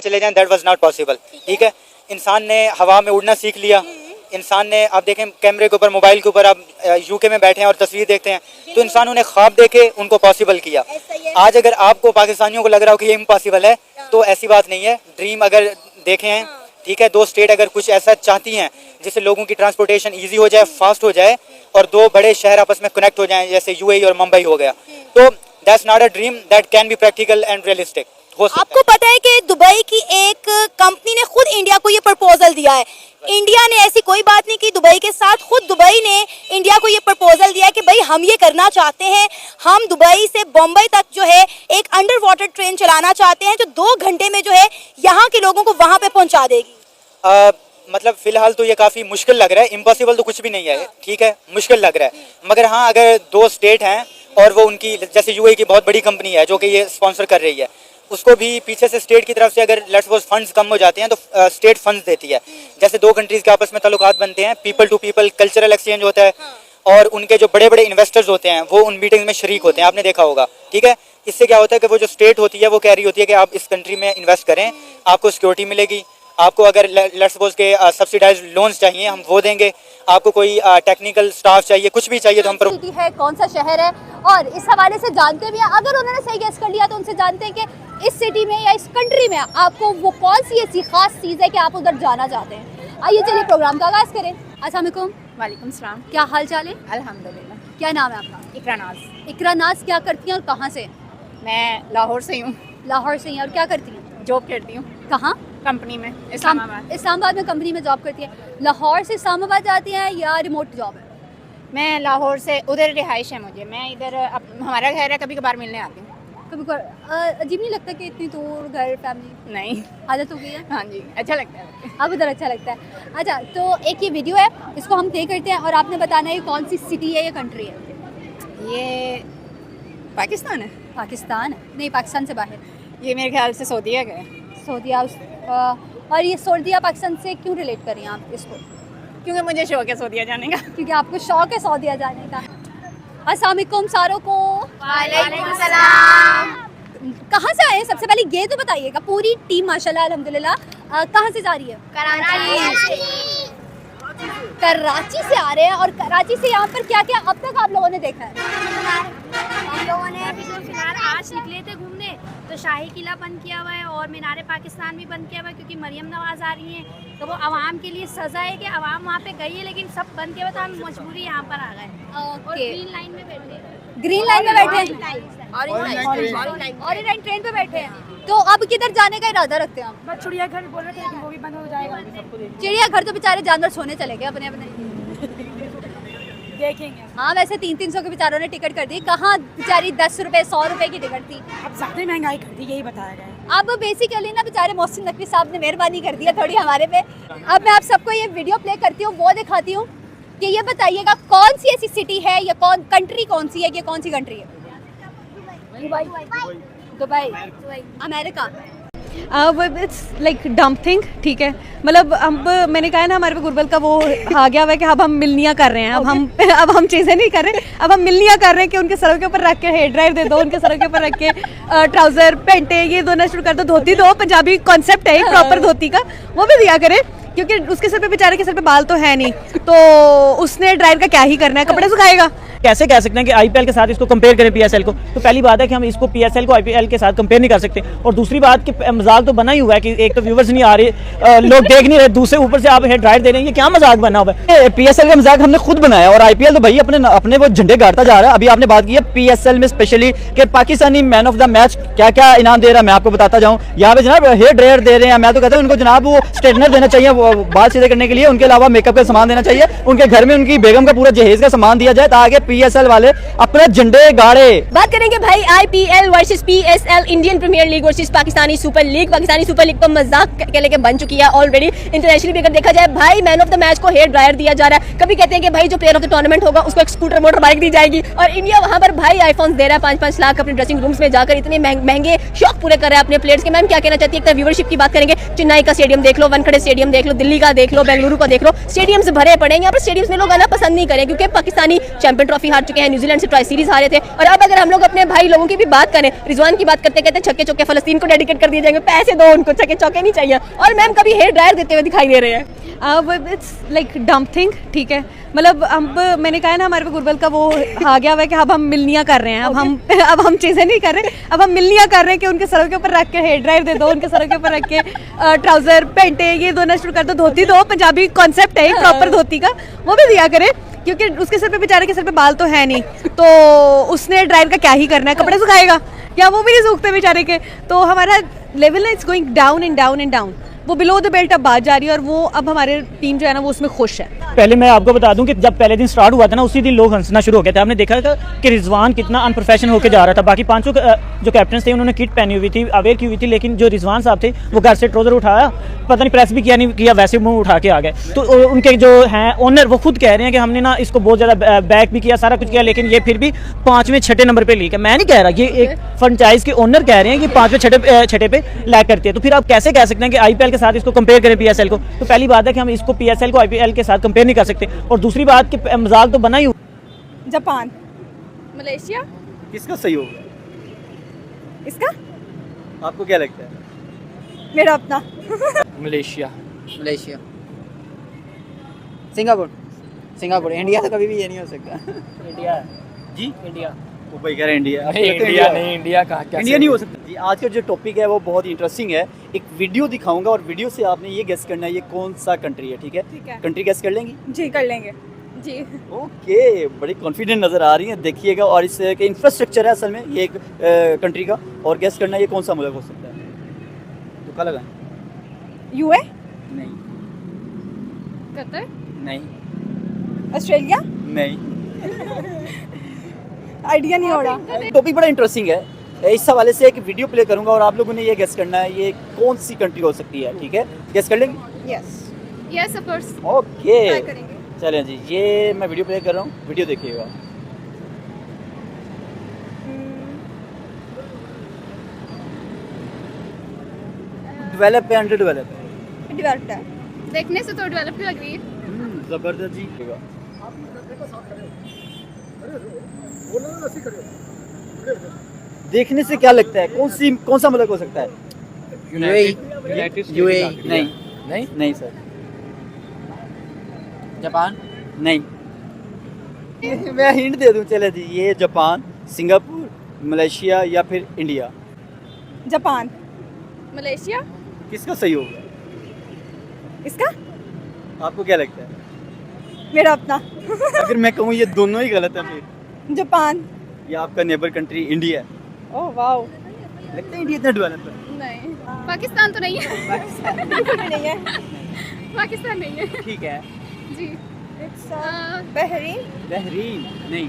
चले जाएं, that was not possible. ठीक है, इंसान ने हवा में उड़ना सीख लिया, इंसान ने, आप देखें कैमरे के ऊपर, मोबाइल के ऊपर, आप यूके में बैठे हैं और तस्वीर देखते हैं, तो इंसानों ने ख्वाब देखे, उनको पॉसिबल किया। आज अगर आपको पाकिस्तानियों को लग रहा हो कि ये इम्पॉसिबल है, तो ऐसी बात नहीं है। ड्रीम अगर देखे हैं, ठीक है, दो स्टेट अगर कुछ ऐसा चाहती हैं जिससे लोगों की ट्रांसपोर्टेशन ईजी हो जाए, फास्ट हो जाए और दो बड़े शहर आपस में कनेक्ट हो जाएं, जैसे यूएई और मुंबई हो गया, तो that's not a dream, that can be practical and realistic. आपको पता है कि दुबई की एक कंपनी ने खुद इंडिया को ये प्रपोजल दिया है। इंडिया ने ऐसी कोई बात नहीं की दुबई के साथ, खुद दुबई ने इंडिया को ये प्रपोजल दिया है कि भाई हम ये करना चाहते हैं, हम दुबई से बम्बई तक जो है एक अंडर वाटर ट्रेन चलाना चाहते हैं जो 2 घंटे में जो है यहाँ के लोगों को वहाँ पे पहुँचा देगी। मतलब फिलहाल तो ये काफ़ी मुश्किल लग रहा है, इम्पॉसिबल तो कुछ भी नहीं है, ठीक है, मुश्किल लग रहा है। मगर हाँ, अगर दो स्टेट हैं और वो उनकी, जैसे यूएई की बहुत बड़ी कंपनी है जो कि ये स्पॉन्सर कर रही है, उसको भी पीछे से स्टेट की तरफ से अगर लेट्स सपोज फंड्स कम हो जाते हैं तो स्टेट फंड्स देती है। जैसे दो कंट्रीज़ के आपस में ताल्लुकात बनते हैं, people to people cultural exchange होता है, और उनके जो बड़े बड़े इन्वेस्टर्स होते हैं वो उन मीटिंग्स में शरीक होते हैं, आपने देखा होगा। ठीक है, इससे क्या होता है कि वो जो स्टेट होती है वो कह रही होती है कि आप इस कंट्री में इन्वेस्ट करें, आपको सिक्योरिटी मिलेगी, आपको अगर लेट्स सपोज के सब्सिडाइज लोन्स चाहिए हम वो देंगे, आपको कोई टेक्निकल स्टाफ चाहिए, कुछ भी चाहिए तो हम सिटी है, कौन सा शहर है, और इस हवाले से जानते भी हैं। अगर उन्होंने सही गेस कर लिया तो उनसे जानते हैं कि इस सिटी में या इस कंट्री में आपको वो कौन सी ऐसी खास चीज़ है कि आप उधर जाना चाहते हैं। आइए चलिए प्रोग्राम का आगाज़ करें। अस्सलाम वालेकुम। वालेकुम सलाम। क्या हाल चाल है? अल्हम्दुलिल्लाह। क्या नाम है आपका? इकरा नाज। इकरा नाज, क्या करती हैं और कहाँ से? मैं लाहौर से हूँ। लाहौर से हैं, और क्या करती हैं? जॉब करती हूँ। कहाँ? कंपनी में, इस्लामाबाद। इस्लामाबाद में कंपनी में जॉब करती हैं। लाहौर से इस्लामाबाद जाती हैं या रिमोट जॉब है? मैं लाहौर से, उधर रिहाइश है मुझे, मैं इधर हमारा घर है, कभी कभार मिलने आती हूँ। कभी अजीब नहीं लगता कि इतनी दूर घर फैमिली? नहीं, आदत हो गई है। हाँ जी, अच्छा लगता है। अब उधर अच्छा लगता है। अच्छा, तो एक ये वीडियो है, इसको हम प्ले करते हैं और आपने बताना है कौन सी सिटी है या कंट्री है। ये पाकिस्तान है? पाकिस्तान है? नहीं, पाकिस्तान से बाहर। ये मेरे ख्याल से सऊदीया का है। सऊदीया। और ये सऊदीया पाकिस्तान से क्यों रिलेट करें आप इसको? क्योंकि मुझे शौक है सऊदीया जाने का। क्योंकि आपको शौक है सऊदीया जाने का। अस्सलाम वालेकुम सारों को। वालेकुम सलाम। कहाँ से आए हैं? सबसे पहले ये तो बताइएगा, पूरी टीम माशाल्लाह अल्हम्दुलिल्लाह कहाँ से जा रही है? कराची से आ रहे हैं। और कराची से यहाँ पर क्या क्या अब तक आप लोगों ने देखा है? हम लोगों ने अभी तो फिलहाल आज निकले थे घूमने, तो शाही किला बंद किया हुआ है और मीनार पाकिस्तान भी बंद किया हुआ है, क्योंकि मरियम नवाज आ रही हैं, तो वो आवाम के लिए सज़ा है कि आवाम वहाँ पे गई है, लेकिन सब बंद किया हुआ, तो हम मजबूरी यहाँ पर आ गए और ग्रीन लाइन में बैठे हैं। ग्रीन लाइन में बैठे हैं, ऑरेंज लाइन ट्रेन पे बैठे हैं। तो अब किधर जाने का इरादा रखते हैं आप? बस चिड़ियाघर बोल रहे थे, लेकिन वो भी बंद हो जाएगा। चिड़ियाघर तो बेचारे जानवर सोने चले गए अपने अपने। देखेंगे। हाँ, वैसे 300 के बेचारों ने टिकट कर दी। कहाँ बेचारी 10 रुपए 100 रुपए की टिकट थी, अब ज़्यादा महंगाई कर दी, यही बताया गया है। अब बेसिकली ना बेचारे मोहसिन नकवी साहब ने मेहरबानी कर दिया थोड़ी हमारे पे। अब मैं आप सबको ये वीडियो प्ले करती हूँ, वो दिखाती हूँ कि ये बताइएगा कौन सी ऐसी सिटी है या कंट्री कौन सी है, ये कौन सी कंट्री है? Dubai, America. It's like dumb thing, ठीक है। मतलब अब मैंने कहा है ना, हमारे पे गुरबल का वो आ गया हुआ है कि अब हम मिलनियाँ कर रहे हैं। अब हम चीज़ें नहीं कर रहे, अब हम मिलनियाँ कर रहे हैं कि उनके सरों के ऊपर रख के हेयर ड्रायर दे दो, उनके सरों के ऊपर रख के ट्राउज़र पेंटे ये दोनों शुरू कर दो, धोती दो, पंजाबी कॉन्सेप्ट है एक प्रॉपर धोती का, वो भी दिया करे, क्योंकि उसके सर पे बेचारे के सर पे बाल तो है नहीं, तो उसने ड्रायर का क्या ही करना है, कपड़े सुखाएगा। कैसे कह सकते हैं कि आईपीएल के साथ इसको कंपेयर करें पीएसएल को? तो पहली बात है कि हम इसको पीएसएल को आईपीएल के साथ कंपेयर नहीं कर सकते, और दूसरी बात कि मजाक तो बना ही हुआ है कि एक तो व्यूवर्स नहीं आ रहे, लोग देख नहीं रहे, दूसरे ऊपर से आप हेड ड्रायर दे रहे हैं, ये क्या मजाक बना हुआ है? पीएसएल का मजाक हमने खुद बनाया, और आईपीएल तो भाई अपने वो झंडे गाड़ता जा रहा है। अभी आपने बात की है पीएसएल में स्पेशली कि Pakistani man of the match क्या क्या इनाम दे रहा है, मैं आपको बताता जाऊँ। यहाँ पे जनाब हेयर ड्रायर दे रहे हैं, मैं तो कहता हूँ उनको जनाब वो स्ट्रेटनर देना चाहिए बाल सीधे करने के लिए, उनके अलावा मेकअप का सामान देना चाहिए, उनके घर में उनकी बेगम का पूरा जहेज का सामान दिया जाए, ताकि पीएसएल वाले अपने झंडे गाड़े। बात करेंगे भाई IPL versus PSL, Indian Premier League versus Pakistani Super League. Pakistani Super League को मजाक के लेके बन चुकी है ऑलरेडी। इंटरनेशनली भी अगर देखा जाए भाई, मैन ऑफ द मैच को हेयर ड्रायर दिया जा रहा है। कभी कहते हैं कि भाई जो प्लेयर ऑफ द टूर्नामेंट होगा उसको एक स्कूटर मोटर बाइक दी जाएगी, और इंडिया वहां पर भाई आईफोन दे रहा है 5-5 लाख अपने ड्रेसिंग रूम्स में जाकर, इतने महंगे शौक पूरे कर रहा है अपने प्लेयर्स के। मैम क्या कहना चाहती है? एक व्यूअरशिप की बात करेंगे, चेन्नई का स्टेडियम देख लो, वानखेड़े स्टेडियम देख लो, दिल्ली का देख लो, बेंगलुरु का देख लो, स्टेडियम्स भरे पड़े हैं। यहाँ पर स्टेडियम्स में लोग आना पसंद नहीं करें, क्योंकि पाकिस्तानी चैंपियन ट्रॉफी ट्रॉफी हार चुके हैं, न्यूजीलैंड से ट्राई सीरीज हारे थे। और अब अगर हम लोग अपने भाई लोगों की भी बात करें, रिजवान की बात करते कहते छक्के चौके फलस्तीन को डेडिकेट कर दिए जाएंगे, पैसे दो उनको, छक्के चौके नहीं चाहिए। और मैम कभी हेयर ड्रायर देते हुए दिखाई दे रहे हैं। इट्स लाइक डम्प थिंग, ठीक है। मतलब अब मैंने कहा ना, हमारे पे गुरबल का वो आ गया हुआ है कि अब हम मिलनियाँ कर रहे हैं, अब हम चीज़ें नहीं कर रहे, अब हम मिलनियाँ कर रहे हैं कि उनके सरों के ऊपर रख के हेयर ड्रायर दे दो, उनके सरों के ऊपर रख के ट्राउजर पेंटे ये दोनों शुरू कर दो, धोती दो, पंजाबी कॉन्सेप्ट है प्रॉपर धोती का, वो भी दिया करे, क्योंकि उसके सिर पे बेचारे के सिर पे बाल तो है नहीं, तो उसने ड्रायर का क्या ही करना है, कपड़े सुखाएगा या वो भी नहीं सूखते बेचारे के। तो हमारा लेवल है it's going down and down and down, वो बिलो द बेल्ट अब बात जा रही है, और वो अब हमारे टीम जो है ना वो उसमें खुश है। पहले मैं आपको बता दूं कि जब पहले दिन स्टार्ट हुआ था ना, उसी दिन लोग हंसना शुरू हो गए थे। आपने देखा था कि रिजवान कितना अनप्रोफेशनल होकर जा रहा था। बाकी पांचों जो कैप्टन थे उन्होंने किट पहनी हुई थी, अवेयर की हुई थी, लेकिन जो रिजवान साहब थे वो घर से ट्राउजर उठाया, पता नहीं प्रेस भी किया नहीं किया, वैसे मुंह उठा के आ गए। तो उनके जो हैं ओनर वो खुद कह रहे हैं कि हमने ना इसको बहुत ज़्यादा बैक भी किया, सारा कुछ किया, लेकिन ये फिर भी 5वें 6ठे नंबर पे लीक है। मैं नहीं कह रहा, ये एक फ्रेंचाइज के ओनर कह रहे हैं कि 5वें 6ठे पे लैक करती है। तो फिर आप कैसे कह सकते हैं कि IPL के साथ इसको कंपेयर करें PSL को? तो पहली बात है कि हम इसको PSL को IPL के साथ कंपेयर नहीं कर सकते, और दूसरी बात कि मजाक तो बना ही हुआ। जापान, मलेशिया, किसका सही होगा? इसका आपको क्या लगता है? मेरा अपना मलेशिया, मलेशिया, सिंगापुर, इंडिया तो कभी भी ये नहीं हो सकता। इंडिया जी इंडिया वो भाई कह रहे हैं इंडिया। आपको नहीं, लगता है इंडिया नहीं, इंडिया कहाँ क्या इंडिया नहीं हो सकता जी। आज का जो टॉपिक है वो बहुत ही इंटरेस्टिंग है। एक वीडियो दिखाऊंगा और वीडियो से आपने ये गेस करना है ये कौन सा कंट्री है, ठीक है? ठीक है। कंट्री गेस कर लेंगी? जी कर लेंगे जी। ओके, बड़ी कॉन्फिडेंट नज़र आ रही है, देखिएगा। और इस के इंफ्रास्ट्रक्चर है असल में ये एक कंट्री का, और गेस करना ये कौन सा मुल्क हो सकता है। तो क्या लगाएं? यूए, नहीं कतर, नहीं ऑस्ट्रेलिया, नहीं। आइडिया नहीं हो रहा। टॉपिक बड़ा इंटरेस्टिंग है। इस हवाले से एक वीडियो प्ले करूंगा और आप लोगों ने ये गेस करना है ये कौन सी कंट्री हो सकती है, ठीक है? गेस कर लेंगे? यस ऑफ कोर्स, ओके चलें जी, ये मैं वीडियो प्ले कर रहा हूँ, वीडियो देखिएगा। डेवलप है, अंडर डेवलप है? डेवलप्ड है। देखने से तो डेवलप लग रही है। जबरदस्त जी। देखने से क्या लगता है कौन सा मुल्क हो सकता है? यूएई, नहीं नहीं नहीं सर, जापान, नहीं। मैं हिंट दे दूं, चले जी, ये जापान, सिंगापुर, मलेशिया या फिर इंडिया। जापान, मलेशिया, किसका सही होगा? इसका आपको क्या लगता है? मेरा अपना अगर मैं कहूँ ये दोनों ही गलत है, फिर जापान। ये आपका नेबर कंट्री इंडिया है। ओह वाओ, लगता है इंडिया इतना डेवलप है? नहीं, पाकिस्तान तो नहीं है, नहीं है। पाकिस्तान नहीं है ठीक है। जी। बहरीन, बहरीन, नहीं।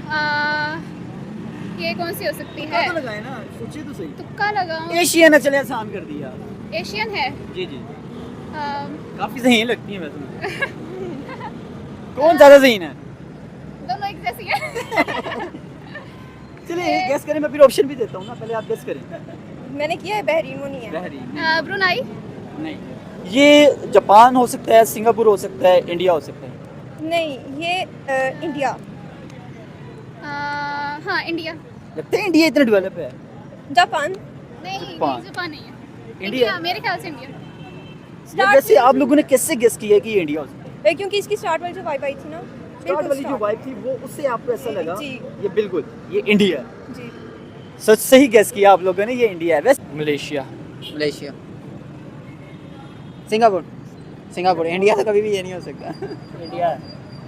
ये कौन सी हो सकती है? तुक्का तो लगाए ना, सोचिए तो सही। तुक्का लगाऊं? एशियन है, चले आसान कर दिया। एशियन है। जी जी, अ, काफी सही लगती है वैसे। कौन ज्यादा सही है? दोनों एक जैसी है। चलिए गेस करें, मैं फिर ऑप्शन भी देता हूँ ना, पहले आप गेस करें। मैंने किया है बहरीन, वो नहीं है। बहरीन ब्रुनाई, नहीं। ये जापान हो सकता है, सिंगापुर हो सकता है, इंडिया हो सकता है। नहीं, ये इंडिया। हाँ इंडिया। लगता है इंडिया इतना डेवलप है। जापान, नहीं जापान। जापान नहीं है, इंडिया। मेरे ख्याल से इंडिया। ये वैसे आप लोगों ने कैसे गेस किया कि ये इंडिया हो सकता है? क्योंकि इसकी स्टार्ट वाली जो वाइब आई थी ना, स्टार्ट वाली जो वाइब थी वो, उससे आपको ऐसा लगा जी। ये बिल्कुल ये इंडिया है। जी। सच सही गेस किया आप लोगों ने, ये इंडिया है। वैसे मलेशिया, मलेशिया, सिंगापुर, इंडिया तो कभी भी ये नहीं हो सकता। इंडिया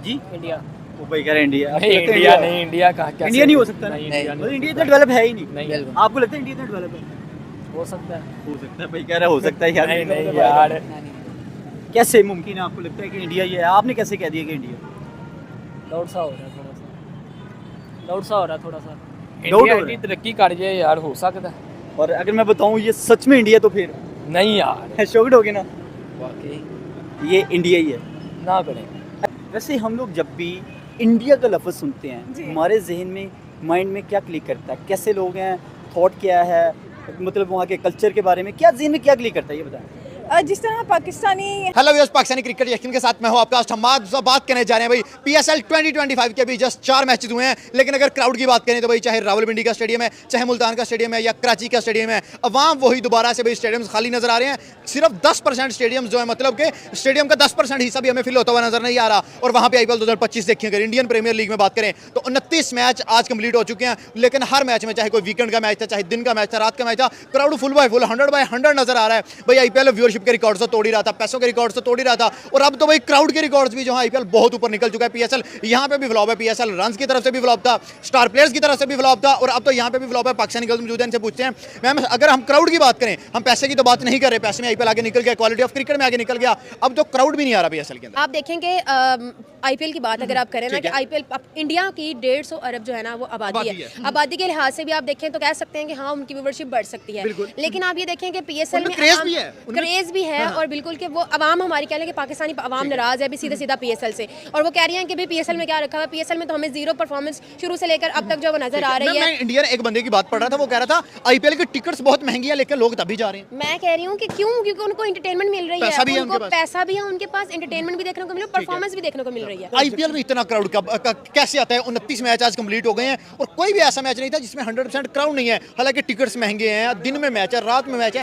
जी, इंडिया वो भाई कह रहे हैं इंडिया। आपको नहीं, लगता है इंडिया नहीं, इंडिया कहाँ क्या इंडिया नहीं हो सकता ना? नहीं, इंडिया मतलब नहीं, इंडिया इतना डेवलप है ही नहीं। नहीं बिल्कुल। आपको लगता है इंडिया इतना डेवलप है? हो सकता है। हो सकता है भाई कह रहा है हो सकता है यार। नहीं नहीं यार, कैसे मुमकिन है? आपको लगता है कि इंडिया ये है? आपने कैसे कह दिया कि इंडिया? डाउट सा हो रहा है थोड़ा सा, डाउट सा हो रहा है थोड़ा सा। डाउट इंडिया हो रहा की है? तरक्की कर जाए यार, हो सकता है। और अगर मैं बताऊं ये सच में इंडिया, तो फिर नहीं यार, शॉक्ड हो गए ना? वाकई ये इंडिया ही है। ना करें। वैसे हम लोग जब भी इंडिया का लफ्ज़ सुनते हैं हमारे जहन में, माइंड में क्या क्लिक करता है? कैसे लोग हैं, थॉट क्या है, मतलब वहाँ के कल्चर के बारे में क्या जहन में क्या क्लिक करता है, ये बताएं। जिस तरह Pakistani hello viewers, Pakistani cricket reaction के साथ मैं हूं आपका होस्ट हम्माद। बात करने जा रहे हैं भाई पीएसएल 2025 के अभी जस्ट 4 मैचेस हुए हैं, लेकिन अगर क्राउड की बात करें तो भाई चाहे रावलपिंडी का स्टेडियम है, चाहे मुल्तान का स्टेडियम है या कराची का स्टेडियम है, अवाम वही दोबारा से भाई स्टेडियम खाली नजर आ रहे हैं। सिर्फ 10% स्टेडियम जो है, मतलब कि स्टेडियम का 10% हिस्सा भी हमें फिल होता हुआ नजर नहीं आ रहा। और वहाँ पे आईपीएल 2025 देखें, अगर इंडियन प्रीमियर लीग में बात करें तो 29 मैच आज कंप्लीट हो चुके हैं, लेकिन हर मैच में चाहे कोई वीकेंड का मैच था, चाहे दिन का मैच था, रात का मैच था, क्राउड फुल बाय फुल 100/100 नजर आ रहा है। भाई आईपीएल व्यूअरशिप के रिकॉर्ड तो तोड़ ही रहा था, पैसों के रिकॉर्ड तो तोड़ ही रहा था, और अब तो भाई क्राउड के रिकॉर्ड्स भी जो है आईपीएल बहुत ऊपर निकल चुका है। पीएसएल यहाँ पे भी फ्लॉप है, पीएसएल रन्स की तरफ से भी फ्लॉप था, स्टार प्लेयर्स की तरफ से भी फ्लॉप था, और अब तो यहाँ पे भी फ्लॉप है। पाकिस्तानी गर्ल्स मौजूद हैं, इनसे पूछते हैं मैम, अगर हम क्राउड की बात करें, हम पैसे की तो बात नहीं कर रहे, पैसे में आईपीएल आगे निकल गया, क्वालिटी ऑफ क्रिकेट में आगे निकल गया, अब तो क्राउड भी नहीं आ रहा पीएसएल के अंदर। आप देखेंगे आईपीएल की बात अगर आप करें ना कि आईपीएल इंडिया की 150 अरब जो है ना वो आबादी है। आबादी के लिहाज से भी आप देखें तो कह सकते हैं कि हाँ उनकी व्यूअरशिप बढ़ सकती है, लेकिन आप ये देखें कि पीएसएल में क्रेज भी है और बिल्कुल कि वो अवाम हमारी कह लें कि पाकिस्तानी अवाम नाराज है भी सीधा पीएसएल से, और वो कह रही हैं कि भाई पीएसएल में क्या रखा हुआ है। पीएसएल में तो हमें जीरो परफॉर्मेंस शुरू से लेकर अब तक जो नजर आ रही है। मैं इंडियन एक बंदे की बात पढ़ रहा था, वो कह रहा था आईपीएल की टिकट्स बहुत महंगी है, लेकिन लोग तभी जा रहे हैं। मैं कह रही हूँ कि क्यों, क्योंकि उनको एंटरटेनमेंट मिल रही है, उनको पैसा भी है, उनके पास एंटरटेनमेंट भी देखने को मिल रहा है, परफॉर्मेंस भी देखने को मिल रही है। आईपीएल में इतना क्राउड कैसे आता है? 29 मैच आज कंप्लीट हो गए हैं और कोई भी ऐसा मैच नहीं था जिसमें 100% क्राउड नहीं है। हालांकि टिकट्स महंगे हैं, दिन में मैच है, रात में मैच है,